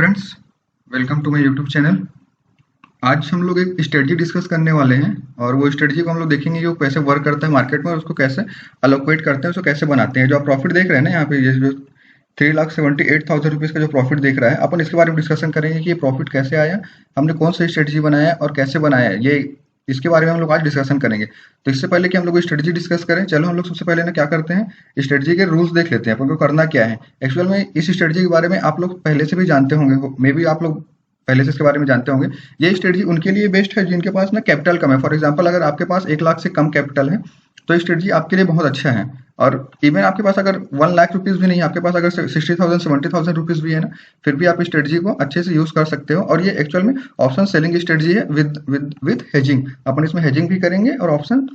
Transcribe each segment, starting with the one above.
Friends, welcome to my YouTube channel. आज हम लोग एक स्ट्रेटजी डिस्कस करने वाले हैं और वो स्ट्रेटजी को हम लोग देखेंगे कि वो कैसे वर्क करता है मार्केट में और उसको कैसे अलोकेट करते हैं, उसको कैसे बनाते हैं। जो आप प्रॉफिट देख रहे हैं ना यहाँ पे, ये जो 3,78,000 रुपीज़ का जो प्रॉफिट देख रहा है, अपन इसके बारे में डिस्कशन करेंगे कि ये प्रॉफिट कैसे आया, हमने कौन सा स्ट्रेटजी बनाया और कैसे बनाया है। ये इसके बारे में हम लोग आज डिस्कशन करेंगे। तो इससे पहले कि हम लोग स्ट्रेटजी डिस्कस करें, चलो हम लोग सबसे पहले ना क्या करते हैं, स्ट्रेटजी के रूल्स देख लेते हैं अपन को करना क्या है। एक्चुअल में इस स्ट्रेटजी के बारे में आप लोग पहले से भी जानते होंगे, मे बी आप लोग पहले से इसके बारे में जानते होंगे। ये स्ट्रेटजी उनके लिए बेस्ट है जिनके पास ना कैपिटल कम है। फॉर एग्जांपल, अगर आपके पास 1 लाख से कम कैपिटल है तो स्ट्रेटजी आपके लिए बहुत अच्छा है। और इवन आपके पास अगर 1 लाख रुपीज़ भी नहीं है, आपके पास अगर 60,000 70,000 रुपीज़ भी है ना, फिर भी आप स्ट्रेटजी को अच्छे से यूज़ कर सकते हो। और ये एक्चुअल में ऑप्शन सेलिंग स्ट्रेटजी है विद हेजिंग। अपन इसमें हेजिंग भी करेंगे और ऑप्शन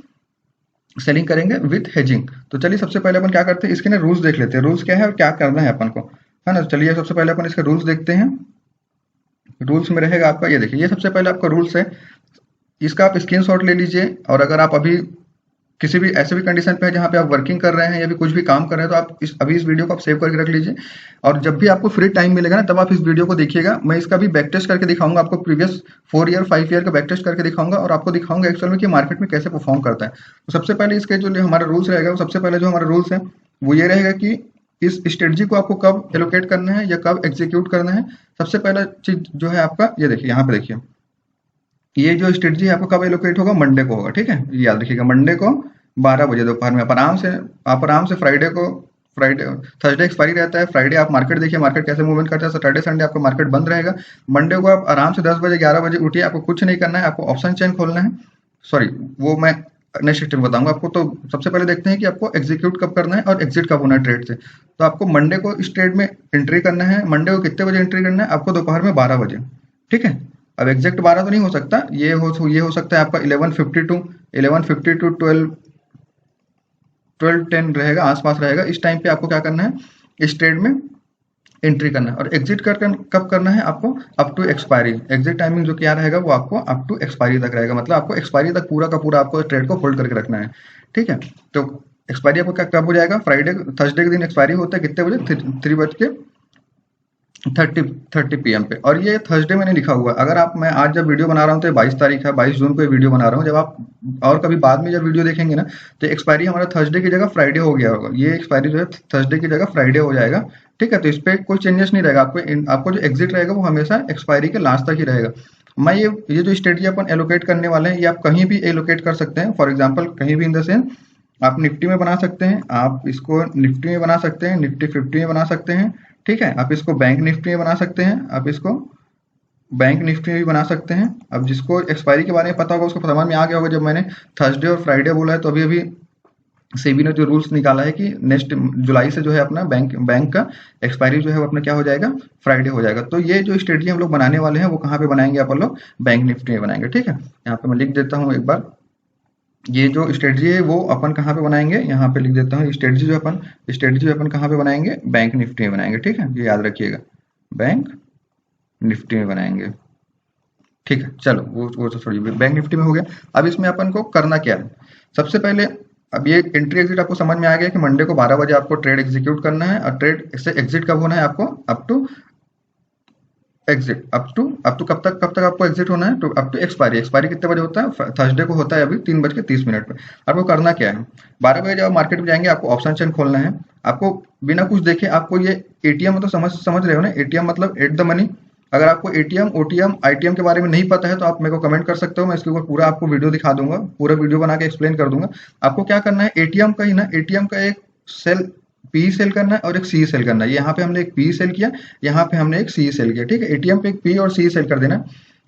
सेलिंग करेंगे विथ हेजिंग। तो चलिए सबसे पहले अपन क्या करते हैं, इसके ना रूल्स देख लेते हैं। रूल्स क्या है और क्या करना है अपन को, है ना। चलिए सबसे पहले अपन इसके रूल्स देखते हैं। रूल्स में रहेगा आपका, ये देखिए, ये सबसे पहले आपका रूल्स है। इसका आप स्क्रीनशॉट ले लीजिए और अगर आप अभी किसी भी ऐसे भी कंडीशन पे है जहाँ पे आप वर्किंग कर रहे हैं या भी कुछ भी काम कर रहे हैं, तो आप अभी इस वीडियो को आप सेव करके रख लीजिए। और जब भी आपको फ्री टाइम मिलेगा ना, तब आप इस वीडियो को देखिएगा। मैं इसका भी बैक टेस्ट करके दिखाऊंगा आपको, प्रीवियस 4 ईयर 5 ईयर का बैक टेस्ट करके दिखाऊंगा और आपको दिखाऊंगा एक्चुअल में कि मार्केट में कैसे परफॉर्म करता है। तो सबसे पहले इसके जो हमारा रूल्स रहेगा, वो सबसे पहले जो हमारा रूल्स है वो ये रहेगा कि इस स्ट्रेटजी को आपको कब एलोकेट करना है या कब एग्जीक्यूट करना है। सबसे पहला चीज जो है आपका, ये देखिए यहाँ पे देखिए, ये जो स्ट्रेटजी है आपको कब एलोकेट होगा, मंडे को होगा। ठीक है, ये याद रखिएगा, मंडे को 12 बजे दोपहर में। आप आराम से फ्राइडे थर्सडे एक्सपायरी रहता है, फ्राइडे आप मार्केट देखिए, मार्केट कैसे मूवमेंट करता है। सैटरडे संडे आपका मार्केट बंद रहेगा। मंडे को आप आराम से 10 बजे 11 बजे उठिए, आपको कुछ नहीं करना है, आपको ऑप्शन चेन खोलना है। सॉरी, वो मैं नेक्स्ट स्टेप बताऊंगा आपको। तो सबसे पहले देखते हैं कि आपको एग्जीक्यूट कब करना है और एग्जिट कब होना है ट्रेड से। तो आपको मंडे को इस ट्रेड में एंट्री करना है। मंडे को कितने बजे एंट्री करना है, आपको दोपहर में 12 बजे। ठीक है, अब एग्जैक्ट 12 तो नहीं हो सकता, ये हो सकता है आपका 11:50 टू 12:10 रहेगा, आसपास रहेगा। इस टाइम पे आपको क्या करना है, इस ट्रेड में एंट्री करना है। और एग्जिट कब करना है आपको, up to expiry. Exit timing जो क्या रहेगा वो आपको अप टू एक्सपायरी तक रहेगा, मतलब आपको एक्सपायरी तक पूरा का पूरा आपको ट्रेड को होल्ड करके रखना है। ठीक है, तो एक्सपायरी आपको कब हो जाएगा, थर्सडे के दिन एक्सपायरी होता है, कितने बजे, 3:30 PM पे। और ये थर्सडे मैंने लिखा हुआ है। अगर मैं आज जब वीडियो बना रहा हूँ तो 22 तारीख है, 22 जून को ये वीडियो बना रहा हूँ। जब आप और कभी बाद में जब वीडियो देखेंगे ना, तो एक्सपायरी हमारा थर्सडे की जगह फ्राइडे हो गया होगा। ये एक्सपायरी जो है थर्सडे की जगह फ्राइडे हो जाएगा। ठीक है, तो इस पर कोई चेंजेस नहीं रहेगा। आपको जो एग्जिट रहेगा वो हमेशा एक्सपायरी के लास्ट तक ही रहेगा। मैं ये जो स्ट्रेटजी अपन एलोकेट करने वाले हैं, ये आप कहीं भी एलोकेट कर सकते हैं। फॉर एग्जाम्पल, कहीं भी इन द सेंस आप निफ्टी में बना सकते हैं, आप इसको निफ्टी में बना सकते हैं, निफ्टी 50 में बना सकते हैं। ठीक है, आप इसको बैंक निफ्टी में बना सकते हैं, आप इसको बैंक निफ्टी में भी बना सकते हैं। अब जिसको एक्सपायरी के बारे में पता होगा उसको समझ में आ गया होगा, जब मैंने थर्सडे और फ्राइडे बोला है, तो अभी सेबी ने जो रूल्स निकाला है कि नेक्स्ट जुलाई से जो है अपना बैंक का एक्सपायरी जो है वो अपना क्या हो जाएगा, फ्राइडे हो जाएगा। तो ये जो स्ट्रेटजी हम लोग बनाने वाले हैं वो कहाँ पे बनाएंगे अपन लोग, बैंक निफ्टी में बनाएंगे। ठीक है, यहाँ पे मैं लिख देता हूँ एक बार, ये जो स्ट्रेटजी है वो अपन कहाँ पे बनाएंगे, यहाँ पे लिख देता हूँ। स्ट्रेटजी जो अपन कहाँ पे बनाएंगे, बैंक निफ्टी में बनाएंगे। ठीक है, ये याद रखिएगा, बैंक निफ्टी में बनाएंगे। ठीक है, चलो वो तो थोड़ी बैंक निफ्टी में हो गया। अब इसमें अपन को करना क्या है, सबसे पहले अब ये एंट्री एग्जिट आपको समझ में आ गया कि मंडे को 12 बजे आपको ट्रेड एग्जीक्यूट करना है। और ट्रेड से एग्जिट कब होना है आपको, up to exit, up to कब तक आपको एग्जिट होना है, तो अप टू एक्सपायरी। एक्सपायरी कितने बजे होता है, थर्सडे को होता है, अभी 3:30 पे। आपको करना क्या है, 12 बजे जब मार्केट में जाएंगे आपको ऑप्शन चेन खोलना है। आपको बिना कुछ देखे, आपको ये एटीएम तो समझ रहे हो ना, एटीएम मतलब एट द मनी। अगर आपको एटीएम, ओटीएम, आईटीएम के बारे में नहीं पता है तो आप मेरे को कमेंट कर सकते हो, मैं इसके ऊपर पूरा आपको वीडियो दिखा दूंगा, पूरा वीडियो बना के एक्सप्लेन कर दूंगा। आपको क्या करना है, एटीएम का ही ना, एटीएम का एक सेल पी सेल करना है और एक सी सेल करना है। यहाँ पे हमने एक पी सेल किया, यहाँ पे हमने एक सी सेल किया। ठीक है, एटीएम पे एक पी और सी सेल कर देना।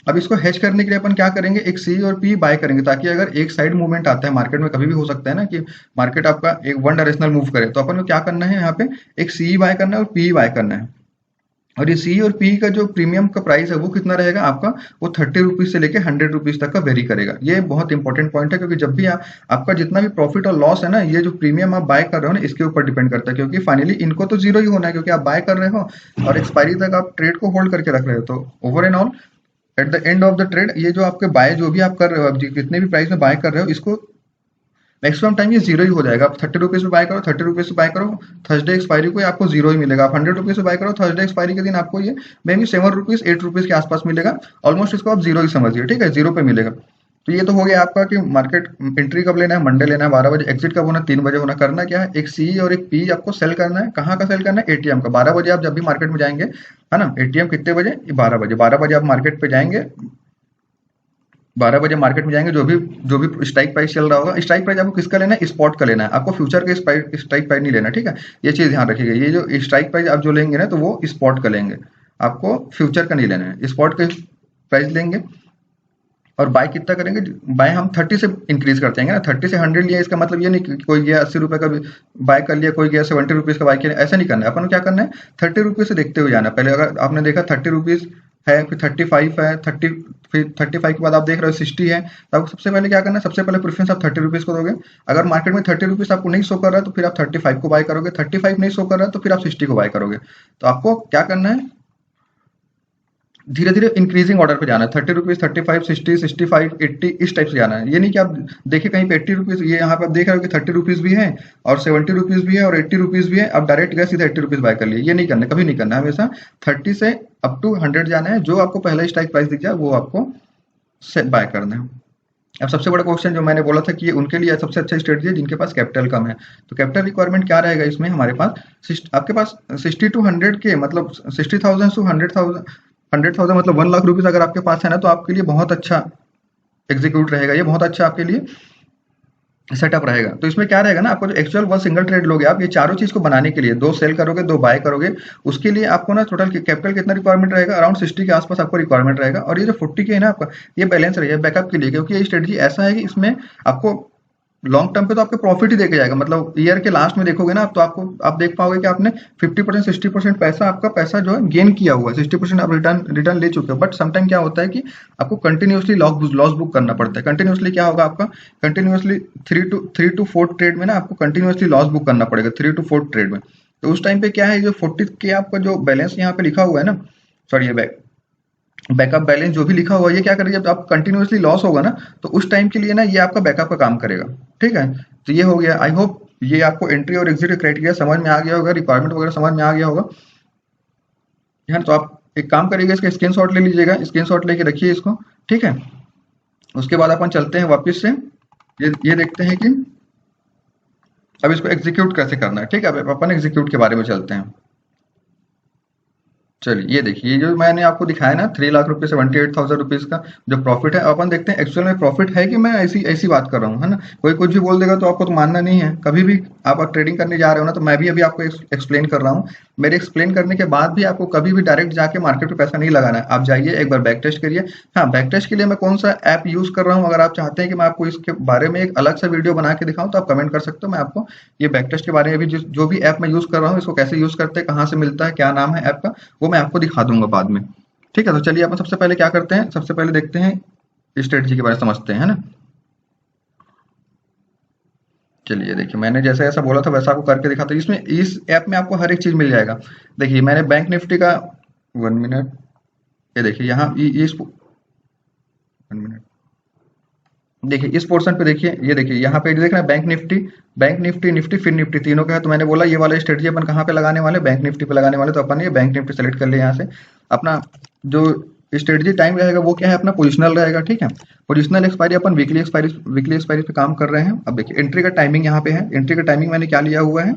अब इसको हेज करने के लिए अपन क्या करेंगे, एक सी और पी बाय करेंगे, ताकि अगर एक साइड मूवमेंट आता है मार्केट में, कभी भी हो सकता है ना कि मार्केट आपका एक वन डायरेक्शनल मूव करे, तो अपन को क्या करना है, यहाँ पे एक सी बाय करना है और पी बाय करना है। और ये सी और पी का जो प्रीमियम का प्राइस है वो कितना रहेगा आपका, वो 30 रुपीज से लेके 100 रुपीज तक का वेरी करेगा। ये बहुत इंपॉर्टेंट पॉइंट है, क्योंकि जब भी आपका जितना भी प्रॉफिट और लॉस है ना, ये जो प्रीमियम आप बाय कर रहे हो ना, इसके ऊपर डिपेंड करता है। क्योंकि फाइनली इनको तो जीरो ही होना है, क्योंकि आप बाय कर रहे हो और एक्सपायरी तक आप ट्रेड को होल्ड करके रख रहे हो। तो over and all at the end of the trade, ये जो आपके बाय जो भी आप कर रहे हो, जितने भी प्राइस में बाय कर रहे हो, इसको मैक्सिमम टाइम ये जीरो ही हो जाएगा। आप 30 रुपीज पे बाय करो, 30 रुपीज पे बाय करो, थर्सडे एक्सपायरी को आपको जीरो ही मिलेगा। आप 100 रुपीज पे बाय करो, थर्सडे एक्सपायरी के दिन आपको ये मे बी 7 रुपीज 8 रुपीज के आसपास मिलेगा। ऑलमोस्ट इसको आप जीरो ही समझिए, ठीक है, जीरो पे मिलेगा। तो ये तो हो गया आपका कि मार्केट एंट्री कब लेना है, मंडे लेना है 12 बजे, एग्जिट कब होना है 3 बजे होना। करना क्या है, एक सी और एक पी आपको सेल करना है। कहाँ का सेल करना है, एटीएम का। 12 बजे आप जब भी मार्केट में जाएंगे, है ना, एटीएम कितने बजे, 12 बजे। 12 बजे आप मार्केट पे जाएंगे, 12 बजे मार्केट में जाएंगे, जो भी स्ट्राइक प्राइस चल रहा होगा, स्ट्राइक प्राइस आपको किसका लेना है, स्पॉट का लेना है। आपको फ्यूचर के स्ट्राइक प्राइस नहीं लेना, ठीक है, ये चीज ध्यान रखिएगा। ये जो स्ट्राइक प्राइस आप जो लेंगे ना, तो वो स्पॉट का लेंगे, आपको फ्यूचर का नहीं लेना है। स्पॉट का प्राइस लेंगे और बाय कितना करेंगे, बाय हम 30 से इंक्रीज करते हैं ना। 30 से 100 लिया, इसका मतलब ये नहीं कि कोई गया 80 रुपए का बाय कर लिया, कोई गया 70 रुपीज का बाय किया, ऐसा नहीं करना है। अपन को क्या करना है, 30 रुपीज से देखते हुए जाना। पहले अगर आपने देखा 30 रुपीज है, फिर 35 है, 30, फिर 35 के बाद आप देख रहे हो 60 है, तो आपको सबसे पहले क्या करना है, सबसे पहले प्रेफरेंस आप 30 रुपीज को दोगे। अगर मार्केट में 30 रुपीज आपको नहीं शो कर रहा है, तो फिर आप 35 को बाय करोगे। 35 नहीं शो कर रहा है, तो फिर आप 60 को बाय करोगे। तो आपको क्या करना है, धीरे धीरे इंक्रीजिंग ऑर्डर पे जाना है। 30 रुपीज, 35, 60, 65, 80 इस टाइप से जाना है। ये नहीं कि आप देखिए कहीं पे 80 रुपीज, ये यहाँ पे आप देख रहे हो कि 30 रुपीज भी है और 70 रुपीज भी है और 80 रुपीज भी है, आप डायरेक्ट गए सीधे 80 रुपीज बाय कर लिए। ये नहीं करना, कभी नहीं करना। हमेशा 30 से अप टू 100 जाना है। जो आपको पहला स्ट्राइक प्राइस दिख जाए वो आपको बाय करना है। अब सबसे बड़ा क्वेश्चन जो मैंने बोला था कि ये उनके लिए सबसे अच्छा स्ट्रेटजी है जिनके पास कैपिटल कम है। तो कैपिटल रिक्वायरमेंट क्या रहेगा इसमें, हमारे पास आपके पास 60 टू 100 के, मतलब 60,000 टू 100,000, 100,000 मतलब 1 लाख रुपीज अगर आपके पास है ना, तो आपके लिए बहुत अच्छा एग्जीक्यूट रहेगा। ये बहुत अच्छा आपके लिए सेटअप रहेगा। तो इसमें क्या रहेगा ना, आपको जो एक्चुअल वन सिंगल ट्रेड लोगे आप, ये चारों चीज को बनाने के लिए, 2 सेल करोगे, 2 बाय करोगे, उसके लिए आपको ना टोटल कैपिटल कितना रिक्वायरमेंट रहेगा, अराउंड 60 के आसपास आपको रिक्वायरमेंट रहेगा। और ये जो 40 के है ना आपका, ये बैलेंस रहेगा बैकअप के लिए, क्योंकि ये स्ट्रेटजी ऐसा है कि इसमें आपको लॉन्ग टर्म पे तो आपके प्रॉफिट ही देके जाएगा। मतलब ईयर के लास्ट में देखोगे ना, तो आपको आप देख पाओगे कि आपने 50% 60% पैसा, आपका पैसा जो है गेन किया हुआ है, 60% आप रिटर्न ले चुके हो। बट समटाइम क्या होता है कि आपको कंटिन्यूसली लॉस बुक करना पड़ता है। कंटिन्यूसली क्या होगा, आपका कंटिन्यूसली 3 to 4 ट्रेड में ना आपको कंटिन्यूसली लॉस बुक करना पड़ेगा, 3 to 4 ट्रेड में। तो उस टाइम पे क्या है, जो 40 के आपका जो बैलेंस यहाँ पे लिखा हुआ है ना, सॉरी ये बैकअप बैलेंस जो भी लिखा हुआ है, ये क्या करेगा, जब आप कंटिन्यूसली लॉस होगा ना, तो उस टाइम के लिए ना ये आपका बैकअप का काम करेगा। ठीक है, तो ये हो गया। आई होप ये आपको एंट्री और एग्जिट क्राइटेरिया समझ में आ गया होगा, रिक्वायरमेंट वगैरह समझ में आ गया होगा। तो आप एक काम करिएगा, इसका स्क्रीनशॉट ले लीजिएगा, स्क्रीनशॉट लेके रखिए इसको, ठीक है। उसके बाद अपन चलते हैं वापस से, ये देखते हैं कि अब इसको एग्जीक्यूट कैसे करना है। ठीक है, अब अपन एग्जीक्यूट के बारे में चलते हैं। चलिए ये देखिए, ये जो मैंने आपको दिखाया ना 3 लाख रुपए 78,000 रुपीज का जो प्रॉफिट है, अपन देखते हैं एक्चुअल में प्रॉफिट है कि मैं ऐसी ऐसी बात कर रहा हूँ, है ना। कोई कुछ भी बोल देगा तो आपको तो मानना नहीं है। कभी भी आप ट्रेडिंग करने जा रहे हो ना, तो मैं भी अभी आपको एक्सप्लेन कर रहा हूँ। मेरे एक्सप्लेन करने के बाद भी आपको कभी भी डायरेक्ट जाके मार्केट में पैसा नहीं लगाना है। आप जाइए एक बार बैक टेस्ट करिए। हाँ, बैक टेस्ट के लिए मैं कौन सा ऐप यूज कर रहा हूँ, अगर आप चाहते हैं कि मैं आपको इसके बारे में एक अलग सा वीडियो बना के दिखाऊं, तो आप कमेंट कर सकते हो। मैं आपको ये बैक टेस्ट के बारे में भी जो भी ऐप मैं यूज कर रहा हूँ, इसको कैसे यूज करते हैं, कहाँ से मिलता है, क्या नाम है ऐप का, वो मैं आपको दिखा दूंगा बाद में। ठीक है, तो चलिए अपन सबसे पहले क्या करते हैं, सबसे पहले देखते हैं स्ट्रेटजी के बारे में समझते हैं, है ना। चलिए देखिए, मैंने जैसा ऐसा बोला था वैसा आपको करके दिखाता हूँ। इसमें इस ऐप में आपको हर एक चीज मिल जाएगा। देखिए मैंने बैंक निफ्टी का 1 मिनट, ये देखिए यहाँ ये 1 मिनट, देखिए इस पोर्शन पे देखिए, ये देखिए यहाँ पे देख रहे हैं बैंक निफ्टी निफ्टी फिर निफ्टी तीनों का है। तो मैंने बोला ये वाला स्ट्रेटजी अपन कहाँ पे लगाने वाले, बैंक निफ्टी पे लगाने वाले। तो अपन ये बैंक निफ्टी सेलेक्ट कर लिया यहाँ से। अपना जो स्ट्रेटजी टाइम रहेगा वो क्या है, अपना पोजिशनल रहेगा। ठीक है, पोजिशनल एक्सपायरी अपन वीकली एक्सपायरी पे काम कर रहे हैं। अब देखिए एंट्री का टाइमिंग यहाँ पे है। एंट्री का टाइमिंग मैंने क्या लिया हुआ है,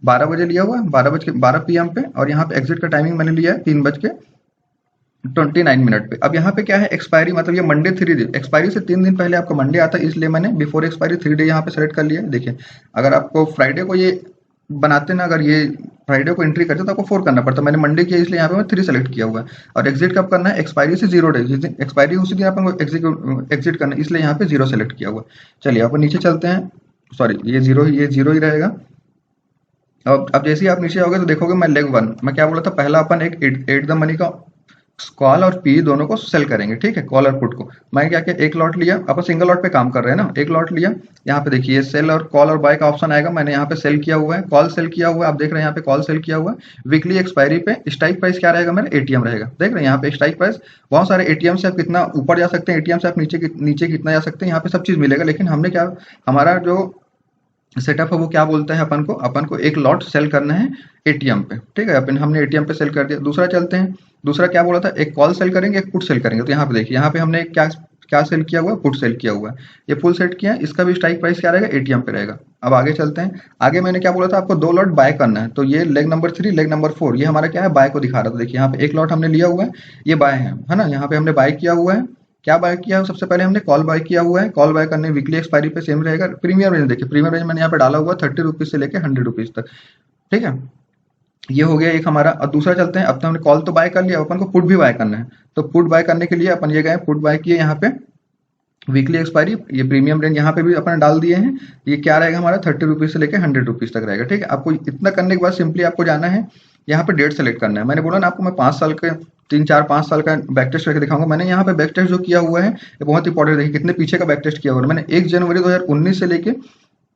12 बजे लिया हुआ है, 12 PM पे। और यहाँ पे एग्जिट का टाइमिंग मैंने लिया है 3:29 पे। अब यहाँ पे क्या है, एक्सपायरी मतलब ये मंडे 3 डे, एक्सपायरी से 3 दिन पहले आपका मंडे आता है, इसलिए मैंने बिफोर एक्सपायरी 3 डे यहाँ पे सेलेक्ट कर लिया है। देखिए अगर आपको फ्राइडे को ये बनाते ना, अगर ये फ्राइडे को एंट्री करते तो आपको 4 करना पड़ता। मैंने मंडे किया, इसलिए यहाँ पे मैं 3 सेलेक्ट किया हुआ है। और एग्जिट कब करना है, एक्सपायरी से 0 डे, जिस दिन एक्सपायरी उसी दिन अपन को एग्जिट करना है, इसलिए यहाँ पे 0 सेलेक्ट किया हुआ है। चलिए अपन नीचे चलते हैं। सॉरी, ये जीरो ही रहेगा। अब जैसे ही आप नीचे आओगे तो देखोगे मैं लेग 1, मैं क्या बोला था, पहला अपन एक एट द मनी का कॉल और पी दोनों को सेल करेंगे। ठीक है, कॉल और पुट को मैं क्या किया, एक लॉट लिया। अपन सिंगल लॉट पे काम कर रहे हैं ना, एक लॉट लिया। यहाँ पे देखिए सेल और कॉल और बाय का ऑप्शन आएगा, मैंने यहाँ पे सेल किया हुआ है, कॉल सेल किया हुआ है। आप देख रहे हैं यहाँ पे कॉल सेल किया हुआ है। वीकली एक्सपायरी पे स्ट्राइक प्राइस क्या रहेगा मेरा, एटीएम रहेगा। देख रहे हैं यहाँ पे स्ट्राइक प्राइस, बहुत सारे एटीएम से आप कितना ऊपर जा सकते हैं, एटीएम से आप नीचे कितना जा सकते हैं, यहाँ पे सब चीज मिलेगा। लेकिन हमने क्या, हमारा जो सेटअप है वो क्या बोलता है अपन को एक लॉट सेल करना है एटीएम पे, ठीक है। अपन हमने एटीएम पे सेल कर दिया। दूसरा चलते हैं, दूसरा क्या बोला था, एक कॉल सेल करेंगे एक पुट सेल करेंगे। तो यहाँ पे देखिए, यहाँ पे हमने क्या क्या सेल किया हुआ है, पुट सेल किया हुआ है। ये फुल सेट किया है, इसका भी स्ट्राइक प्राइस क्या रहेगा, एटीएम पे रहेगा। अब आगे चलते हैं, आगे मैंने क्या बोला था आपको, 2 लॉट बाय करना है। तो ये लेग नंबर 3 लेग नंबर 4 ये हमारा क्या है, बाय को दिखा रहा था। देखिए यहाँ पे एक लॉट हमने लिया हुआ है, ये बाय है ना। यहाँ पे हमने बाय किया हुआ है, क्या बाय किया है, सबसे पहले हमने कॉल बाय किया हुआ है। कॉल बाय करने वीकली एक्सपायरी पे सेम रहेगा। प्रीमियम रेंज देखिए, प्रीमियम रेंज मैंने यहाँ पे डाला हुआ है 30 रुपीज से लेके 100 रुपीज तक, ठीक है। ये हो गया एक हमारा। और दूसरा चलते हैं, अब तो हमने कॉल तो बाय कर लिया, अपन को पुट भी बाय करना है। तो पुट बाय करने के लिए अपन ये गए, पुट बाय किए यहाँ पे वीकली एक्सपायरी, ये प्रीमियम रेंज यहाँ पे भी अपन डाल दिए हैं। ये क्या रहेगा हमारा, 30 रुपीज से लेकर 100 रुपीज तक रहेगा, ठीक है। आपको इतना करने के बाद सिंपली आपको जाना है, यहाँ पे डेट सेलेक्ट करना है। मैंने बोला ना आपको, मैं 5 साल के 3 4 5 साल का बैक टेस्ट करके दिखाऊंगा। मैंने यहाँ पे बैक टेस्ट जो किया हुआ है ये बहुत इंपॉर्टेंट, देखिए कितने पीछे का बैक टेस्ट किया हुआ है मैंने। 1 जनवरी 2019 से लेके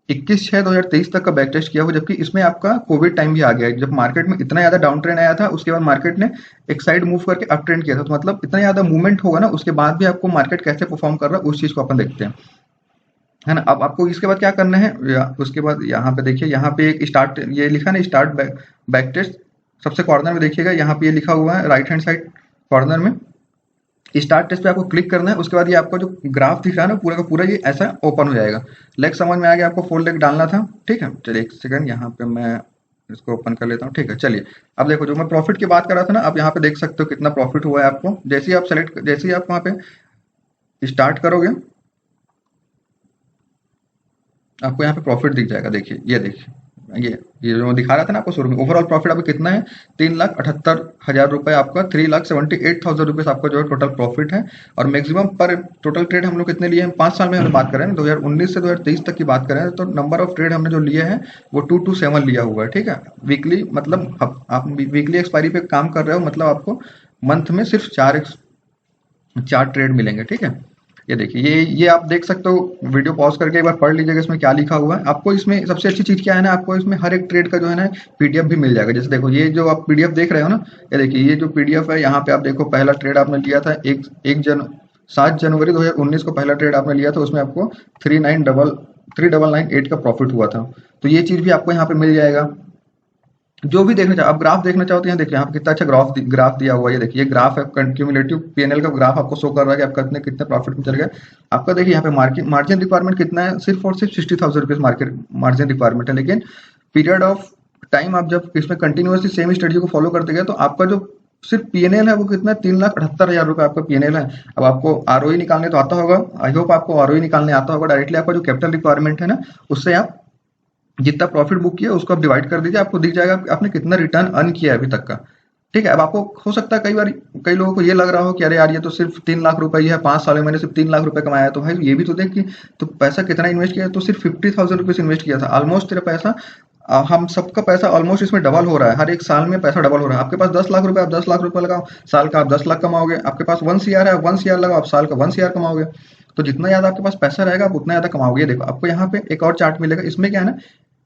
21/6/2023 तक का बैक टेस्ट किया हुआ, जबकि इसमें आपका कोविड टाइम भी आ गया है, जब मार्केट में इतना ज्यादा डाउन ट्रेंड आया था। उसके बाद मार्केट ने एक साइड मूव करके अप ट्रेंड किया था। तो मतलब इतना ज्यादा मूवमेंट होगा ना, उसके बाद भी आपको मार्केट कैसे परफॉर्म कर रहा है उस चीज को अपन देखते हैं, है ना। अब आपको इसके बाद क्या करना है, उसके बाद यहाँ पे देखिए, यहाँ पे एक स्टार्ट, ये लिखा ना स्टार्ट बैक टेस्ट, सबसे कॉर्नर में देखिएगा, यहाँ पे ये लिखा हुआ है राइट हैंड साइड कॉर्नर में, स्टार्ट टेस्ट पे आपको क्लिक करना है। उसके बाद ये आपका जो ग्राफ दिख रहा है ना पूरा का पूरा, ये ऐसा ओपन हो जाएगा। लेग समझ में आ गया, आपको 4 लेग डालना था, ठीक है। चलिए एक सेकंड, यहाँ पे मैं इसको ओपन कर लेता हूँ, ठीक है। चलिए अब देखो, जो मैं प्रॉफिट की बात कर रहा था ना, आप यहाँ पे देख सकते हो कितना प्रॉफिट हुआ है आपको। जैसे ही आप सेलेक्ट, जैसे ही आप वहाँ पे स्टार्ट करोगे, आपको यहाँ पे प्रॉफिट दिख जाएगा। देखिए ये देखिए, ये जो दिखा रहा था ना आपको शुरू में, ओवरऑल प्रॉफिट आपको कितना है, 3,78,000 रुपए आपका, 3,78,000 रुपीज आपका जो है टोटल प्रॉफिट है। और मैक्सिमम पर टोटल ट्रेड हम लोग कितने लिए हैं, 5 साल में हम बात करें 2019 से 2023 तक की बात करें, तो नंबर ऑफ ट्रेड हमने जो लिए हैं वो 227 लिया हुआ है, ठीक है। वीकली मतलब आप वीकली एक्सपायरी पे काम कर रहे हो, मतलब आपको मंथ में सिर्फ 4 ट्रेड मिलेंगे, ठीक है। ये देखिए, ये आप देख सकते हो, वीडियो पॉज करके एक बार पढ़ लीजिएगा इसमें क्या लिखा हुआ है। आपको इसमें सबसे अच्छी चीज क्या है ना, आपको इसमें हर एक ट्रेड का जो है ना पीडीएफ भी मिल जाएगा। जैसे देखो, ये जो आप पीडीएफ देख रहे हो ना, ये देखिए, ये जो पीडीएफ है, यहाँ पे आप देखो, पहला ट्रेड आपने लिया था 7 जनवरी 2019 को पहला ट्रेड आपने लिया था, उसमें आपको 3998 का प्रॉफिट हुआ था। तो ये चीज भी आपको यहाँ पे मिल जाएगा। जो भी देखना चाहो, आप ग्राफ देखना चाहो तो यहाँ देखिए, यहाँ पे कितना अच्छा ग्राफ दिया हुआ है। ये देखिए, ये ग्राफ है, क्यूमुलेटिव पीएनएल का ग्राफ आपको शो कर रहा है कि आपका कितने प्रॉफिट में चल गया। आपका देखिए यहाँ पे मार्जिन रिक्वायरमेंट कितना है, सिर्फ और सिर्फ 60,000 रुपीज मार्केट मार्जिन रिक्वायरमेंट है। लेकिन पीरियड ऑफ टाइम आप जब इसमें कंटिन्यूसली सेम स्ट्रेटजी को फॉलो करते गए, तो आपका जो सिर्फ पीएनएल है वो कितना है, 3,78,000 रुपए आपका पीएनएल है। अब आपको आरओई निकालने तो आता होगा, आई होप आपको आरओई निकालने आता होगा। डायरेक्टली आपका जो कैपिटल रिक्वायरमेंट है ना, उससे आप जितना प्रॉफिट बुक किया उसको आप डिवाइड कर दीजिए, आपको दिख जाएगा आपने कितना रिटर्न अर्न किया है अभी तक का, ठीक है। अब आपको हो सकता है कई बार कई लोगों को ये लग रहा हो कि अरे यार, ये तो सिर्फ 3 लाख रुपए ही है, 5 साल में मैंने सिर्फ 3 लाख रुपए कमाया है। तो भाई ये भी तो देख कि तो पैसा कितना इन्वेस्ट किया है, तो सिर्फ 50,000 रुपीज इन्वेस्ट किया था। ऑलमोस्ट तेरा पैसा, हम सबका पैसा ऑलमोस्ट इसमें डबल हो रहा है, हर एक साल में पैसा डबल हो रहा है। आपके पास 10 लाख रुपए, आप 10 लाख रुपए लगाओ, साल का आप 10 लाख कमाओगे। आपके पास 1 CR है, 1 CR लगाओ, आप साल का 1 CR कमाओगे। तो जितना ज्यादा आपके पास पैसा रहेगा, आप उतना ज्यादा कमाओगे। देखो, आपको यहाँ पे एक और चार्ट मिलेगा, इसमें क्या है ना,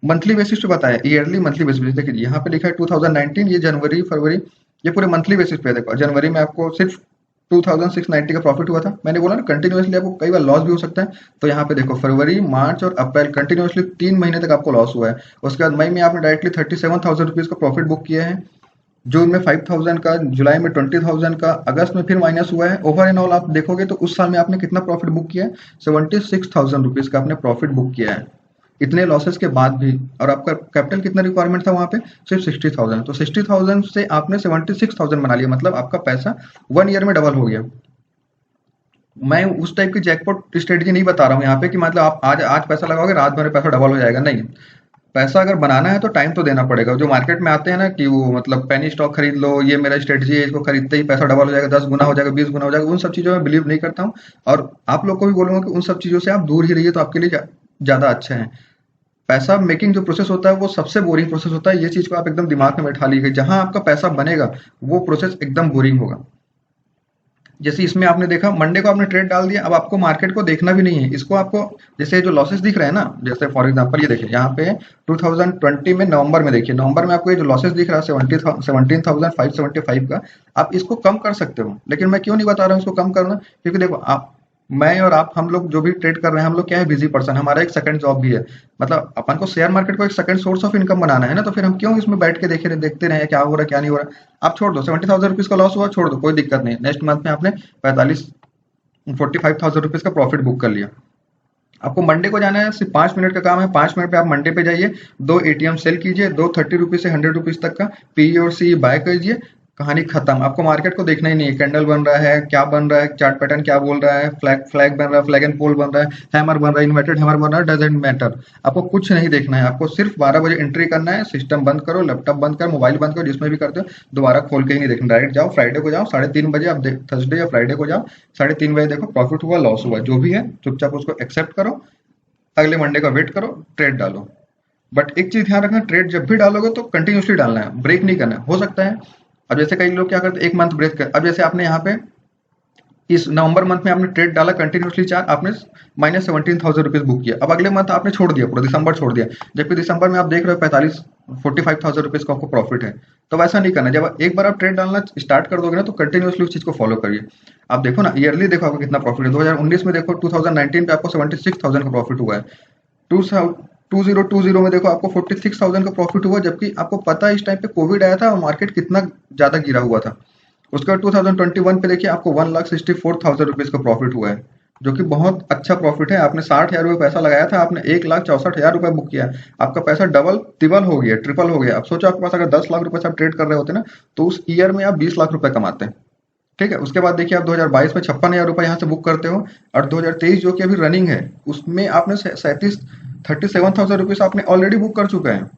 मंथली बेसिस पे बताया, ईयरली मंथली बेसिस पे। देखिए यहाँ पे लिखा है 2019, ये जनवरी फरवरी, ये पूरे मंथली बेसिस पे। देखो जनवरी में आपको सिर्फ 2690 का प्रॉफिट हुआ था। मैंने बोला ना कंटिन्यूसली आपको कई बार लॉस भी हो सकता है। तो यहाँ पे देखो, फरवरी मार्च और अप्रैल कंटिन्यूसली 3 महीने तक आपको लॉस हुआ है। उसके बाद मई में आपने डायरेक्टली 37,000 रुपीज का प्रॉफिट बुक किया है, जून में 5,000 का, जुलाई में 20,000 का, अगस्त में फिर माइनस हुआ है। ओवर एंड ऑल आप देखोगे तो उस साल में आपने कितना प्रॉफिट बुक किया है, 76,000 रुपीज का आपने प्रॉफिट बुक किया है, इतने लॉसेस के बाद भी। और आपका कैपिटल कितना रिक्वायरमेंट था वहां पे, सिर्फ 60,000। तो 60,000 से आपने 76,000 बना लिया, मतलब आपका पैसा 1 ईयर में डबल हो गया। मैं उस टाइप की जैकपॉट स्ट्रेटजी नहीं बता रहा हूँ यहाँ पे कि मतलब आप आज पैसा लगाओगे, रात भर में पैसा डबल हो जाएगा, नहीं। पैसा अगर बनाना है तो टाइम तो देना पड़ेगा। जो मार्केट में आते हैं ना कि वो मतलब पेनी स्टॉक खरीद लो, ये मेरा स्ट्रेटजी है, इसको खरीदते ही पैसा डबल हो जाएगा, 10 गुना हो जाएगा, 20 गुना हो जाएगा, उन सब चीजों में बिलीव नहीं करता हूँ। और आप लोग को भी बोलूंगा कि उन सब चीजों से आप दूर ही रहिए, तो आपके लिए ज्यादा अच्छा है। पैसा मेकिंग जो प्रोसेस होता है वो सबसे बोरिंग प्रोसेस होता है। ये चीज को आप एकदम दिमाग में बैठा लीजिए, जहां आपका पैसा बनेगा वो प्रोसेस एकदम बोरिंग होगा। जैसे इसमें आपने देखा, मंडे को आपने ट्रेड डाल दिया, अब आपको मार्केट को देखना भी नहीं है। इसको आपको जैसे जो लॉसेस दिख रहे हैं ना, जैसे फॉर एग्जांपल ये देखिए, यहाँ पे 2020 में नवंबर में देखिए, नवंबर में आपको ये जो लॉसेस दिख रहा है 17,575 का, आप इसको कम कर सकते हो। लेकिन मैं क्यों नहीं बता रहा हूँ इसको कम करना, क्योंकि देखो आप मैं और आप, हम लोग जो भी ट्रेड कर रहे हैं, हम लोग क्या है, बिजी पर्सन, हमारा एक सेकंड जॉब भी है। मतलब अपन को शेयर मार्केट को एक सेकंड सोर्स ऑफ इनकम बनाना है ना, तो फिर हम क्यों इसमें बैठ के देखते रहे क्या हो रहा है क्या नहीं हो रहा। आप छोड़ दो, 70,000 रुपीज का लॉस हुआ, छोड़ दो, कोई दिक्कत नहीं। नेक्स्ट मंथ में आपने 45 45,000 रुपीज का प्रॉफिट बुक कर लिया। आपको मंडे को जाना है, सिर्फ 5 मिनट का काम है। 5 मिनट पे आप मंडे पे जाइए, 2 ATM सेल कीजिए, दो 30 रुपीज से 100 रुपीज तक का पी और सी बाय कीजिए, कहानी खत्म। आपको मार्केट को देखना ही नहीं है, कैंडल बन रहा है, क्या बन रहा है, चार्ट पैटर्न क्या बोल रहा है, फ्लैग फ्लैग बन रहा है, फ्लैग एंड पोल बन रहा है, हैमर बन रहा है, इन्वर्टेड हैमर बन रहा है, डजेंट मैटर। आपको कुछ नहीं देखना है, आपको सिर्फ 12 बजे एंट्री करना है। सिस्टम बंद करो, लैपटॉप बंद करो, मोबाइल बंद करो, जिसमें भी करते हो, दोबारा खोल के ही नहीं देखना। डायरेक्ट जाओ, फ्राइडे को जाओ 3:30 बजे, आप थर्सडे या फ्राइडे को जाओ, 3:30 बजे देखो, प्रॉफिट हुआ लॉस हुआ जो भी है, चुपचाप उसको एक्सेप्ट करो, अगले मंडे का वेट करो, ट्रेड डालो। बट एक चीज ध्यान रखना, ट्रेड जब भी डालोगे तो कंटिन्यूसली डालना है, ब्रेक नहीं करना है। हो सकता है अब जैसे कई लोग क्या करते हैं, एक मंथ ब्रेक कर, अब जैसे आपने यहाँ पे इस नवंबर मंथ में आपने ट्रेड डाला कंटिन्यूसली 4, आपने -17,000 रुपीज बुक किया। अब अगले मंथ आपने छोड़ दिया, पूरा दिसंबर छोड़ दिया, जबकि दिसंबर में आप देख रहे हो 45,000 रुपीज का आपको प्रॉफिट है। तो वैसा नहीं करना। जब एक बार आप ट्रेड डालना स्टार्ट कर दोगे ना, तो कंटिन्यूसली उस चीज को फॉलो करिए। आप देखो ना, ईयरली देखो आपको कितना प्रॉफिट है। 2019 में देखो, 2019 पे आपको 76,000 का प्रॉफिट हुआ है। 2020 में देखो आपको 46,000 का प्रॉफिट हुआ, जबकि आपको पता है इस टाइम पे कोविड आया था और मार्केट कितना ज्यादा गिरा हुआ था। उसके बाद 2021 पे देखिए आपको 1,64,000 रुपीज का प्रॉफिट हुआ है, जो कि बहुत अच्छा प्रॉफिट है। आपने 60,000 रुपये पैसा लगाया था, आपने 1,64,000 रुपये बुक किया, आपका पैसा डबल तिबल हो गया, ट्रिपल हो गया। अब सोचो आपके पास अगर 10 लाख रुपए से आप ट्रेड कर रहे होते ना, तो उस ईयर में आप 20 लाख रुपए कमाते हैं। ठीक है, उसके बाद देखिए आप 2022 में 56,000 रुपए यहाँ से बुक करते हो, और 2023 जो कि अभी रनिंग है, उसमें आपने 37,000 रुपीज आपने ऑलरेडी बुक कर चुके हैं।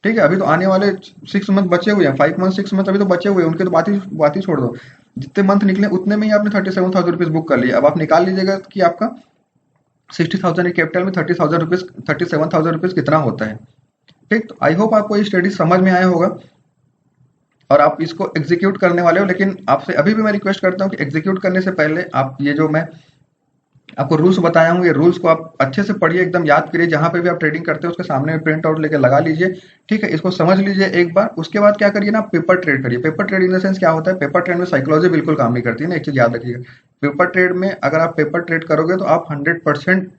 ठीक है, अभी तो आने वाले 6 मंथ बचे हुए हैं, 5 मंथ 6 मंथ अभी तो बचे हुए हैं, उनके तो बात ही छोड़ दो। जितने मंथ निकले उतने में ही आपने 37,000 रुपीज बुक कर लिया। अब आप निकाल लीजिएगा कि आपका 60,000 के कैपिटल में 30,000 रुपीज 37,000 रुपीज कितना होता है। ठीक, तो आई होप आपको ये स्टडी समझ में आया होगा और आप इसको एग्जीक्यूट करने वाले हो। लेकिन आपसे अभी भी मैं रिक्वेस्ट करता हूँ कि एग्जीक्यूट करने से पहले आप ये जो मैं आपको रूल्स बताया हूँ, ये रूल्स को आप अच्छे से पढ़िए, एकदम याद करिए। जहां पे भी आप ट्रेडिंग करते हो उसके सामने प्रिंट आउट लेके लगा लीजिए। ठीक है, इसको समझ लीजिए एक बार। उसके बाद क्या करिए ना, पेपर ट्रेड करिए। Paper trade in the sense क्या होता है, पेपर ट्रेड में साइकोलॉजी बिल्कुल काम नहीं करती है ना, एक चीज याद रखिएगा। पेपर ट्रेड में अगर आप पेपर ट्रेड करोगे तो आप 100%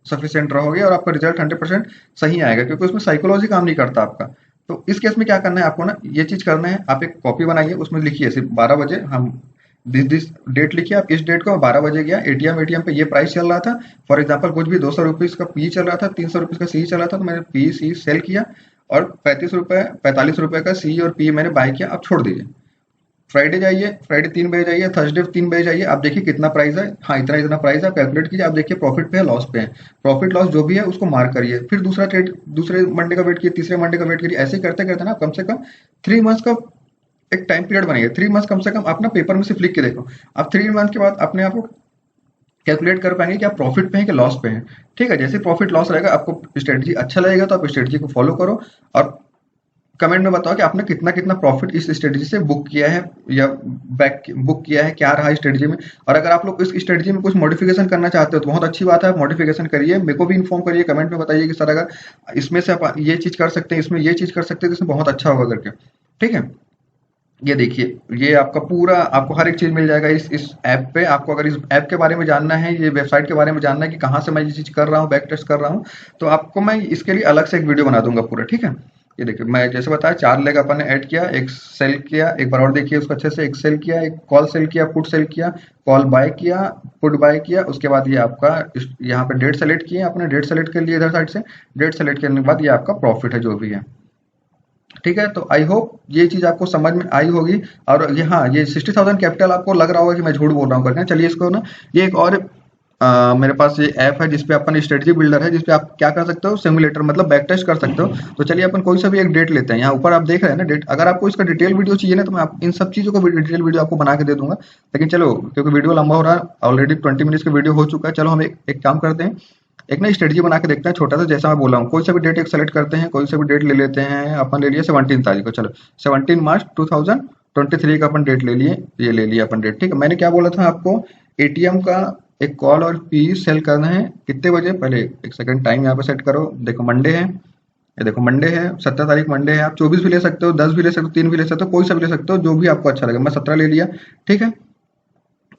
सफिशियंट रहोगे और आपका रिजल्ट 100% सही आएगा, क्योंकि उसमें साइकोलॉजी काम नहीं करता आपका। तो इस केस में क्या करना है आपको ना, ये चीज करना है, आप एक कॉपी बनाइए, उसमें लिखिए सिर्फ 12 बजे हम दिस डेट लिखिए। आप इस डेट को 12 बजे गया एटीएम पे ये प्राइस चल रहा था, फॉर एग्जांपल कुछ भी 200 रुपीज का पी चल रहा था, 300 रुपीज का सी चल रहा था, तो मैंने पी सी सेल किया और 45 रुपए का सी और पी मैंने बाय किया। आप छोड़ दीजिए, फ्राइडे जाइए, फ्राइडे 3 बजे जाइए, थर्सडे 3 बजे जाइए, आप देखिए कितना प्राइस है। हाँ, इतना इतना प्राइस है, आप कैलकुलेट कीजिए, आप देखिए प्रॉफिट पे है लॉस पे है। प्रॉफिट लॉस जो भी है उसको मार्क करिए, फिर दूसरा ट्रेड, दूसरे मंडे का वेट कीजिए, तीसरे मंडे का वेट करिए। ऐसे करते करते ना कम से कम 3 मंथ्स का एक टाइम पीरियड बनाइए। 3 मंथ्स कम से कम आप ना पेपर में सिर्फ लिख के देखो। आप 3 मंथ के बाद अपने आप को कैलकुलेट कर पाएंगे कि आप प्रॉफिट पे हैं कि लॉस पे हैं। ठीक है, जैसे प्रॉफिट लॉस रहेगा, आपको स्ट्रेटजी अच्छा लगेगा तो आप स्ट्रेटजी को फॉलो करो और कमेंट में बताओ कि आपने कितना कितना प्रॉफिट इस स्ट्रेटजी से बुक किया है या बैक बुक किया है, क्या रहा स्ट्रेटजी में। और अगर आप लोग इस स्ट्रेटजी में कुछ मॉडिफिकेशन करना चाहते हो तो बहुत अच्छी बात है, आप मॉडिफिकेशन करिए, मेरे को भी इन्फॉर्म करिए, कमेंट में बताइए कि सर अगर इसमें से आप ये चीज कर सकते हैं, इसमें ये चीज कर सकते हैं, तो इसमें बहुत अच्छा होगा करके। ठीक है, ये देखिए, ये आपका पूरा आपको हर एक चीज मिल जाएगा इस ऐप पे। आपको अगर इस ऐप के बारे में जानना है, ये वेबसाइट के बारे में जानना है कि कहाँ से मैं ये चीज कर रहा हूँ, बैक टेस्ट कर रहा हूँ, तो आपको मैं इसके लिए अलग से एक वीडियो बना दूंगा पूरा। ठीक है, ये देखिए, मैं जैसे बताया 4 लेग अपन ने ऐड किया, एक सेल किया, एक बार और देखिए उसको अच्छे से, एक सेल किया, एक कॉल सेल किया, पुट सेल किया, कॉल बाय किया, पुट बाय किया। उसके बाद ये आपका यहाँ पे डेट सेलेक्ट किया, अपने डेट सेलेक्ट कर लिए इधर साइड से। डेट सेलेक्ट करने के बाद ये आपका प्रॉफिट है जो भी है। ठीक है, तो आई होप ये चीज आपको समझ में आई होगी। और ये हाँ, ये 60,000 कैपिटल आपको लग रहा होगा कि मैं झूठ बोल रहा हूँ करके, चलिए इसको ना, ये एक और मेरे पास ये ऐप है जिसपे अपन स्ट्रेटजी बिल्डर है, जिसपे आप क्या कर सकते हो, सिमुलेटर मतलब बैक टेस्ट कर सकते हो। तो चलिए अपन कोई सा भी एक डेट लेते हैं, यहाँ ऊपर आप देख रहे हैं ना डेट। अगर आपको इसका डिटेल वीडियो चाहिए ना, तो मैं इन सब चीजों को डिटेल वीडियो आपको बना के दे दूंगा। लेकिन चलो, क्योंकि वीडियो लंबा हो रहा है, ऑलरेडी 20 मिनट्स का वीडियो हो चुका है, चलो हम एक काम करते हैं, एक ना स्ट्रेटजी बना के देखते हैं छोटा सा, जैसा मैं बोला हूँ। कोई सा भी डेट एक सेलेक्ट करते हैं, कोई सा भी डेट ले लेते हैं। अपन ले लिए 17 तारीख को, चलो 17 मार्च 2023 का अपन डेट ले लिए, ये ले लिया अपन डेट। ठीक है, मैंने क्या बोला था आपको, एटीएम का एक कॉल और पी सेल करना है कितने बजे, पहले एक सेकंड टाइम यहाँ पे सेट करो। देखो मंडे है, ये देखो मंडे है, 17 तारीख मंडे है। आप 24 भी ले सकते हो, 10 भी ले सकते हो, 3 भी ले सकते हो, कोई सा भी ले सकते हो, जो भी आपको अच्छा लगे। मैं 17 ले लिया। ठीक है,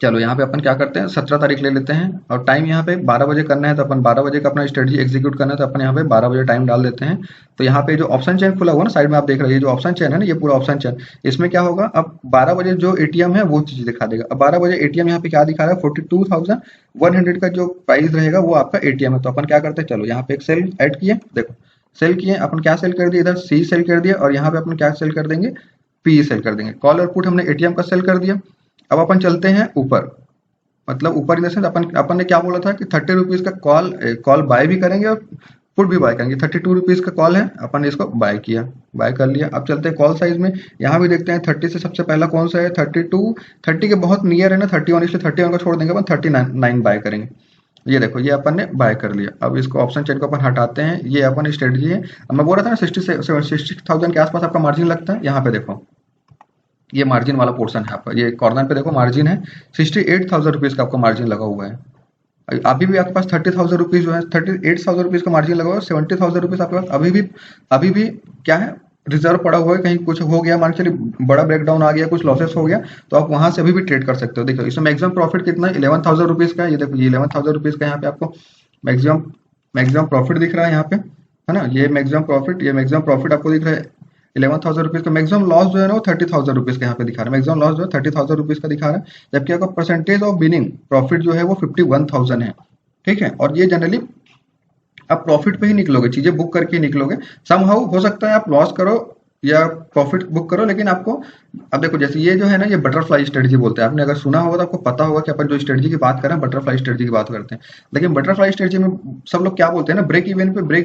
चलो यहाँ पे अपन क्या करते हैं, 17 तारीख ले लेते हैं और टाइम यहाँ पे 12 बजे करना है, तो अपन 12 बजे का अपना स्ट्रेटजी एग्जीक्यूट करना है, तो अपन यहाँ पे 12 बजे टाइम डाल देते हैं। तो यहाँ पे जो ऑप्शन चेन खुला हुआ ना साइड में, आप देख रहे हैं ये जो ऑप्शन चेन है ना, ये पूरा ऑप्शन चेन, इसमें क्या होगा, अब 12 बजे जो एटीएम है वो चीज दिखा देगा। अब 12 बजे एटीएम यहाँ पे क्या दिखा रहा है, 42,100 का जो प्राइस रहेगा वो आपका एटीएम है। तो अपन क्या करते हैं, चलो यहाँ पे एक सेल ऐड किए, देखो सेल किए अपन, क्या सेल कर दिया, इधर सी सेल कर दिया और यहाँ पे अपन क्या सेल कर देंगे, पी सेल कर देंगे। कॉल और पुट हमने एटीएम का सेल कर दिया। अब अपन चलते हैं ऊपर, मतलब ऊपर इन द सेंस अपन ने क्या बोला था कि 30 रुपीज का कॉल बाय भी करेंगे और पुट भी बाय करेंगे। 32 रुपीज का कॉल है, अपन ने इसको बाय किया, बाय कर लिया। अब चलते हैं कॉल साइज में, यहाँ भी देखते हैं 30 से सबसे पहला कौन सा है, 32, 30 के बहुत नियर है ना 31, इसलिए 31 को छोड़ देंगे, अपन 39 बाय करेंगे। ये देखो ये अपन ने बाय कर लिया। अब इसको ऑप्शन चेन को अपन हटाते हैं, ये अपन स्ट्रेटजी है। अब मैं बोल रहा था ना 60,000 के आसपास आपका मार्जिन लगता है, यहाँ पे देखो ये मार्जिन वाला पोर्शन है आपका, ये कॉर्नर पे देखो मार्जिन है 68,000 रुपीज का आपका मार्जिन लगा हुआ है। अभी भी आपके पास 30,000 रुपीज जो है, 38,000 रुपीज का मार्जिन लगा हुआ है, 70,000 रुपीज आपके पास अभी भी क्या है, रिजर्व पड़ा हुआ है। कहीं कुछ हो गया, मान के चलिए बड़ा ब्रेकडाउन आ गया, कुछ लॉसेस हो गया, तो आप वहां से अभी भी ट्रेड कर सकते हो। देखो इसमें मैक्सिमम प्रॉफिट कितना है, 11,000 रुपीज का। ये देखो ये 11,000 रुपीज का यहाँ पे आपको मैक्सिमम मैक्सिमम प्रॉफिट दिख रहा है यहाँ पे, है ना, ये मैक्सिमम प्रॉफिट आपको दिख रहा है 11,000 रुपीज का। मैक्सिमम लॉस जो है ना वो 30,000 रुपीज का यहाँ पे दिखा रहा है, मैक्सिमम लॉस जो है 30,000 रुपीज का दिखा रहा है, जबकि आपका परसेंटेज ऑफ विनिंग प्रॉफिट जो है वो 51,000 है। ठीक है, और ये जनरली आप प्रॉफिट पे ही निकलोगे, चीजें बुक करके ही निकलोगे। समहाउ हो सकता है आप लॉस करो या प्रॉफिट बुक करो, लेकिन आपको, अब देखो जैसे ये जो है ना, ये बटरफ्लाई स्ट्रेटजी बोलते हैं, आपने अगर सुना होगा तो आपको पता होगा कि अपन जो स्ट्रेटजी की बात कर रहे हैं बटरफ्लाई स्ट्रेटजी की बात करते हैं। लेकिन बटरफ्लाई स्ट्रेटजी में सब लोग क्या बोलते हैं ना, ब्रेक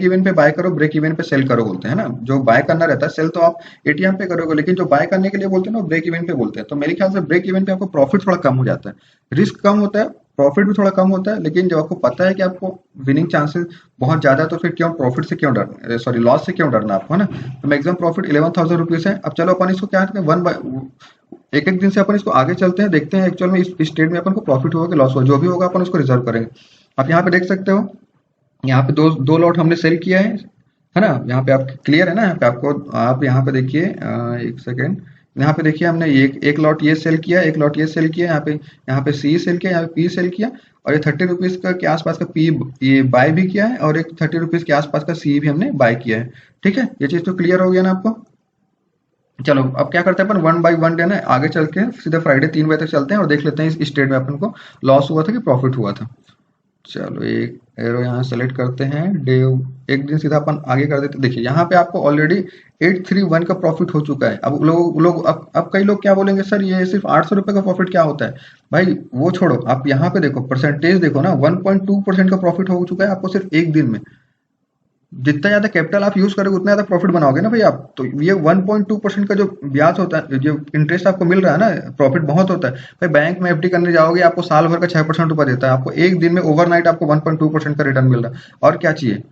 इवन पे बाय करो, ब्रेक इवन पे सेल करो बोलते हैं ना। जो बाय करना रहता है, सेल तो आप एटीएम पे करोगे, लेकिन जो बाय करने के लिए बोलते हैं ना ब्रेक इवन पे बोलते हैं। तो मेरे ख्याल से ब्रेक इवन पे आपको प्रॉफिट थोड़ा कम हो जाता है, रिस्क कम होता है, प्रॉफिट भी थोड़ा कम होता है। लेकिन जब आपको पता है कि आपको विनिंग चांसेस बहुत ज्यादा है, तो फिर क्यों प्रॉफिट से क्यों डरना, सॉरी लॉस से क्यों डरना आपको, है ना। तो मैक्सिमम प्रॉफिट 11,000 रुपीज है। अब चलो अपन इसको क्या करते हैं, एक एक दिन से अपन इसको आगे चलते हैं, देखते हैं एक्चुअल में इस ट्रेड में अपन को प्रॉफिट होगा कि लॉस होगा, जो भी होगा अपन उसको रिजर्व करेंगे। आप यहाँ पे देख सकते हो, यहाँ पे दो लॉट हमने सेल किया है ना। यहाँ पे आप क्लियर है ना, यहाँ पे आपको, आप यहाँ पे देखिए, एक सेकेंड, यहाँ पे देखिए हमने एक लॉट ये सेल किया, एक लॉट ये सेल किया, यहाँ पे सी सेल किया, यहाँ पे पी सेल किया, और ये 30 रुपीज का के आसपास का पी ये बाय भी किया है, और एक 30 रुपीज के आसपास का सी भी हमने बाय किया है। ठीक है, ये चीज तो क्लियर हो गया ना आपको। चलो अब क्या करते हैं अपन, वन बाय वन डे ना आगे चल के सीधे फ्राइडे 3 बजे तक चलते हैं और देख लेते हैं इस ट्रेड में अपन को लॉस हुआ था कि प्रॉफिट हुआ था। चलो एक एरो यहाँ सेलेक्ट करते हैं, डे एक दिन सीधा अपन आगे कर देते हैं। देखिए यहाँ पे आपको ऑलरेडी 831 का प्रॉफिट हो चुका है। अब लोग अब कई लोग क्या बोलेंगे, सर ये सिर्फ 800 रुपए का प्रॉफिट क्या होता है। भाई वो छोड़ो, आप यहाँ पे देखो परसेंटेज देखो ना, 1.2% का प्रॉफिट हो चुका है आपको सिर्फ एक दिन में। जितना ज्यादा कैपिटल आप यूज करोगे उतना ज्यादा प्रॉफिट बनाओगे ना भाई आप। तो ये 1.2% का जो ब्याज होता है, जो इंटरेस्ट आपको मिल रहा है ना, प्रॉफिट बहुत होता है भाई। बैंक में एफडी करने जाओगे आपको साल भर का 6% रुपया देता है, आपको एक दिन में ओवरनाइट आपको 1.2% का रिटर्न मिल रहा है, और क्या चाहिए।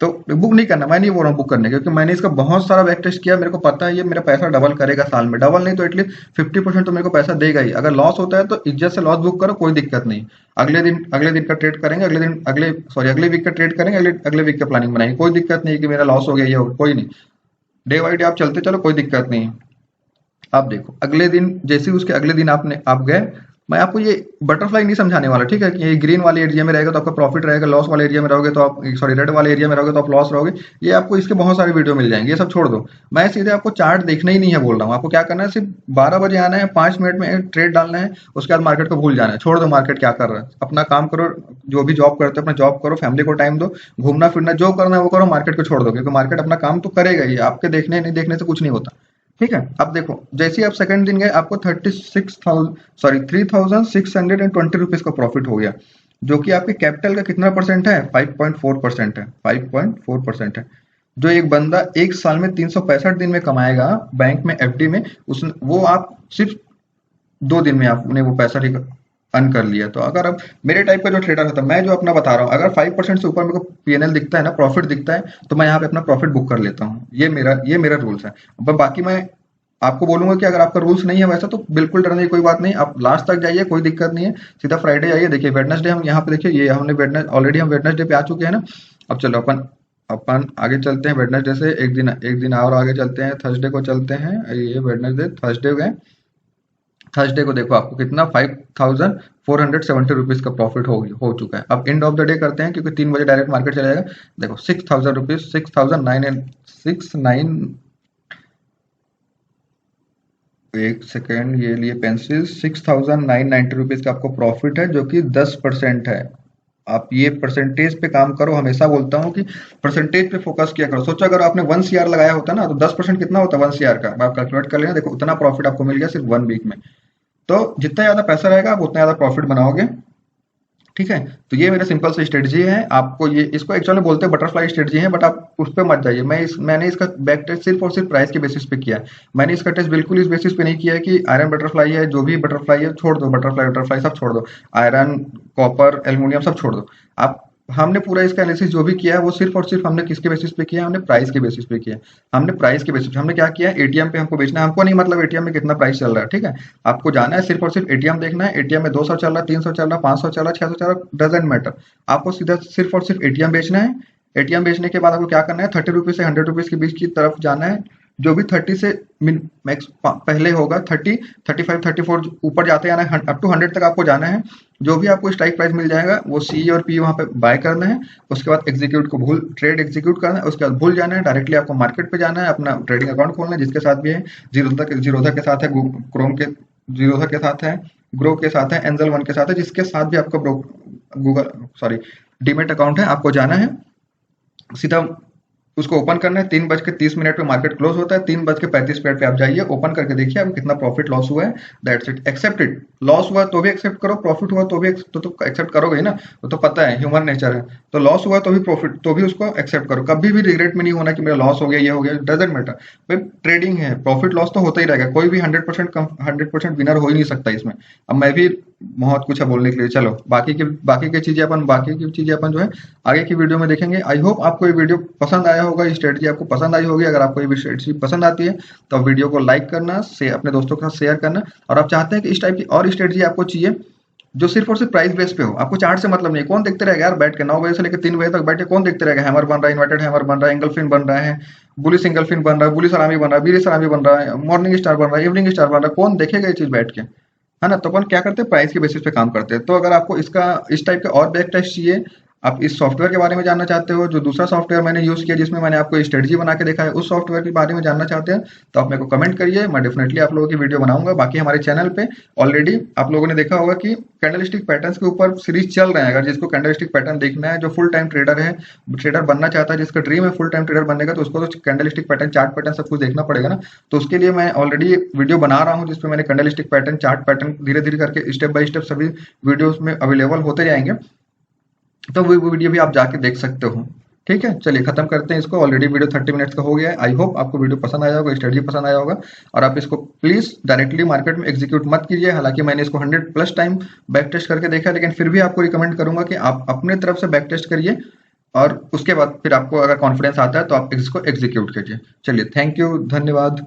तो बुक नहीं करना, मैं नहीं बोल रहा हूँ बुक करने, क्योंकि मैंने इसका बहुत सारा बैक टेस्ट किया, मेरे को पता है ये मेरा पैसा डबल करेगा साल में, डबल नहीं तो एटलीस्ट 50% तो मेरे को पैसा देगा ही। अगर लॉस होता है तो इज्जत से लॉस बुक करो, कोई दिक्कत नहीं। अगले दिन का ट्रेड करेंगे, अगले वीक का ट्रेड करेंगे, अगले वीक का प्लानिंग बनाएंगे, कोई दिक्कत नहीं है कि मेरा लॉस हो गया, ये हो कोई नहीं। डे बाई डे आप चलते चलो, कोई दिक्कत नहीं है। आप देखो अगले दिन, जैसे उसके अगले दिन आप गए, मैं आपको ये बटरफ्लाई नहीं समझाने वाला, ठीक है। कि ये ग्रीन वाले एरिया में रहेगा तो आपका प्रॉफिट रहेगा, लॉस वाले एरिया में रहोगे तो आप, सॉरी रेड वाले एरिया में रहोगे तो आप लॉस रहोगे। ये आपको इसके बहुत सारे वीडियो मिल जाएंगे, ये सब छोड़ दो। मैं सीधे आपको चार्ट देखना ही नहीं है बोल रहा हूँ। आपको क्या करना है, सिर्फ 12 बजे आना है, 5 मिनट में ट्रेड डालना है, उसके बाद मार्केट को भूल जाना है, छोड़ दो मार्केट क्या कर रहा है, अपना काम करो। जो भी जॉब करते हो अपना जॉब करो, फैमिली को टाइम दो, घूमना फिरना जो करना है वो करो, मार्केट को छोड़ दो, क्योंकि मार्केट अपना काम तो करेगा ही, आपके देखने नहीं देखने से कुछ नहीं होता। ठीक है, अब देखो जैसे ही आप सेकंड दिन गए आपको 3,620 रुपीज का प्रॉफिट हो गया, जो कि आपके कैपिटल का कितना परसेंट है, 5.4% है, 5.4% है। जो एक बंदा एक साल में 365 दिन में कमाएगा बैंक में एफडी में, उसने वो आप सिर्फ 2 दिन में आपने वो पैसा अर्न कर लिया। तो अगर अब मेरे टाइप का जो ट्रेडर होता है, मैं जो अपना बता रहा हूँ, अगर 5% से ऊपर मेरे को पीएनएल दिखता है ना, प्रॉफिट दिखता है, तो मैं यहाँ पे अपना प्रॉफिट बुक कर लेता हूँ। ये मेरा रूल्स है। पर बाकी मैं आपको बोलूंगा कि अगर आपका रूल्स नहीं है वैसा, तो बिल्कुल डरने की कोई बात नहीं, आप लास्ट तक जाइए, कोई दिक्कत नहीं है। सीधा फ्राइडे आइए। देखिए वेडनेसडे हम यहाँ पे देखिए, ये हमने ऑलरेडी हम वेडनेसडे पे आ चुके हैं ना। अब चलो अपन आगे चलते हैं, वेडनेसडे से एक दिन और आगे चलते हैं, थर्सडे को चलते हैं। ये वेडनेसडे, थर्सडे गए, थर्सडे को देखो आपको कितना 5470 रुपीज का प्रॉफिट हो चुका है। अब एंड ऑफ द डे करते हैं क्योंकि 3 बजे डायरेक्ट मार्केट चला जाएगा। देखो 6000 रुपीज 6009 एक सेकेंड ये लिए पेंसिल 6990 रुपीज का आपको प्रॉफिट है जो कि 10% है। आप ये परसेंटेज पे काम करो, हमेशा बोलता हूँ कि परसेंटेज पे फोकस किया करो। सोचो अगर आपने 1 CR लगाया होता ना तो 10% कितना होता 1 CR का, आप कैलकुलेट कर लेना। देखो उतना प्रॉफिट आपको मिल गया सिर्फ 1 वीक में। तो जितना ज्यादा पैसा रहेगा आप उतना ज्यादा प्रॉफिट बनाओगे, ठीक है। तो ये मेरा सिंपल सी स्ट्रेटजी है। आपको ये इसको एक्चुअली बोलते हैं बटरफ्लाई स्ट्रेटजी है, बट आप उस पर मत जाइए। मैंने इसका बैक टेस्ट सिर्फ और सिर्फ प्राइस के बेसिस पे किया है। मैंने इसका टेस्ट बिल्कुल इस बेसिस पे नहीं किया है कि आयरन बटरफ्लाई है, जो भी बटरफ्लाई है छोड़ दो, बटरफ्लाई सब छोड़ दो, आयरन कॉपर एल्यूमिनियम सब छोड़ दो आप। हमने पूरा इसका एनालिसिस जो भी किया है वो सिर्फ और सिर्फ हमने किसके बेसिस पे किया है, हमने प्राइस के बेसिस पे किया है। हमने प्राइस के बेसिस पे हमने क्या किया है, एटीएम पे हमको बेचना है, हमको नहीं मतलब एटीएम में कितना प्राइस चल रहा है, ठीक है। आपको जाना है सिर्फ और सिर्फ एटीएम देखना है, एटीएम में 200 चल रहा है, 300 चल रहा है, 500 चल रहा है, 600 चल रहा है, डजेंट मैटर। आपको सीधा सिर्फ और सिर्फ एटीएम बेचना है। एटीएम बेचने के बाद आपको क्या करना है, 30 रुपीज से 100 रुपीज के बीच की तरफ जाना है। जो भी 30 से मैक्स पहले होगा 30, 35, 34 ऊपर जाते जाना है, अप टू 100 तक आपको जाना है। जो भी आपको स्ट्राइक प्राइस मिल जाएगा वो सी और पी वहां पे बाय करना है। उसके बाद एग्जीक्यूट को भूल ट्रेड एग्जीक्यूट करना है, उसके बाद भूल जाना है, डायरेक्टली आपको मार्केट पे जाना है, अपना ट्रेडिंग अकाउंट खोलना है जिसके साथ भी है, जीरोधा के साथ है, क्रोम के जीरोधा के साथ है, ग्रो के साथ है, एंजल वन के साथ है, जिसके साथ भी आपका गूगल सॉरी डीमेट अकाउंट है। आपको जाना है सीधा उसको ओपन करना है। 3:30 पे मार्केट क्लोज होता है, 3:35 पे आप जाइए, ओपन करके देखिए आपको कितना प्रॉफिट लॉस हुआ है। That's it, except it. Loss हुआ तो भी एक्सेप्ट करो, प्रॉफिट हुआ तो भी तो एक्सेप्ट करोगे ही ना, वो तो पता है ह्यूमन नेचर है। तो लॉस हुआ तो भी प्रॉफिट तो भी उसको एक्सेप्ट करो। कभी भी रिग्रेट में नहीं होना कि मेरा लॉस हो गया, ये हो गया, डजेंट मैटर। भाई ट्रेडिंग है, प्रॉफिट लॉस तो होता ही रहेगा, कोई भी 100% विनर हो ही नहीं सकता इसमें। अब मैं भी बहुत कुछ है बोलने के लिए, चलो बाकी की चीजें अपन जो है आगे की वीडियो में देखेंगे। आई होप आपको ये वीडियो पसंद आया होगा, ये स्ट्रेटजी आपको पसंद आई होगी। अगर आपको ये स्ट्रेटजी पसंद आती है तो आप वीडियो को लाइक करना, अपने दोस्तों के साथ शेयर करना। और आप चाहते हैं कि इस टाइप की और स्ट्रेटजी आपको चाहिए जो सिर्फ और सिर्फ प्राइस बेस पे हो, आपको चार्ट से मतलब नहीं। कौन देखते रहेगा यार बैठ के 9 बजे से लेकर 3 बजे तक बैठ के कौन देखते रहेगा, हैमर बन रहा है, इन्वर्टेड हैमर बन रहा है, एंगल फिन बन रहा है, बुलिश एंगल फिन बन रहा है, बुलिश सलामी बन रहा है, बीरी सलामी बन रहा है, मॉर्निंग स्टार बन रहा है, इवनिंग स्टार बन रहा है, कौन देखेगा ये चीज बैठ के, है ना। तो अपन क्या करते हैं, प्राइस के बेसिस पे काम करते हैं। तो अगर आपको इसका इस टाइप के और बैक टेस्ट चाहिए, आप इस सॉफ्टवेयर के बारे में जानना चाहते हो, जो दूसरा सॉफ्टवेयर मैंने यूज किया जिसमें मैंने आपको स्ट्रेटजी बना के दिखाया, उस सॉफ्टवेयर के बारे में जानना चाहते हैं तो आप मेरे को कमेंट करिए, मैं डेफिनेटली आप लोगों की वीडियो बनाऊंगा। बाकी हमारे चैनल पे ऑलरेडी आप लोगों ने देखा होगा कि कैंडलस्टिक पैटर्न्स के ऊपर सीरीज चल रहे हैं। अगर जिसको कैंडलस्टिक पैटर्न देखना है, जो फुल टाइम ट्रेडर है, ट्रेडर बनना चाहता है, जिसका ड्रीम है फुल टाइम ट्रेडर बनने का, तो उसको तो कैंडलस्टिक पैटर्न, चार्ट पैटर्न सब कुछ देखना पड़ेगा ना। तो उसके लिए मैं ऑलरेडी वीडियो बना रहा हूँ जिसपे मैंने कैंडलस्टिक पैटर्न, चार्ट पैटर्न धीरे धीरे करके स्टेप बाय स्टेप सभी वीडियोस में अवेलेबल होते जाएंगे। तो वो वीडियो भी आप जाके देख सकते हो, ठीक है। चलिए खत्म करते हैं इसको, ऑलरेडी वीडियो 30 मिनट्स का हो गया है। आई होप आपको वीडियो पसंद आया होगा, स्ट्रेटजी पसंद आया होगा। और आप इसको प्लीज डायरेक्टली मार्केट में एग्जीक्यूट मत कीजिए। हालांकि मैंने इसको 100+ टाइम बैक टेस्ट करके देखा, लेकिन फिर भी आपको रिकमेंड करूंगा कि आप अपने तरफ से बैक टेस्ट करिए और उसके बाद फिर आपको अगर कॉन्फिडेंस आता है तो आप इसको एग्जीक्यूट कीजिए। चलिए, थैंक यू, धन्यवाद।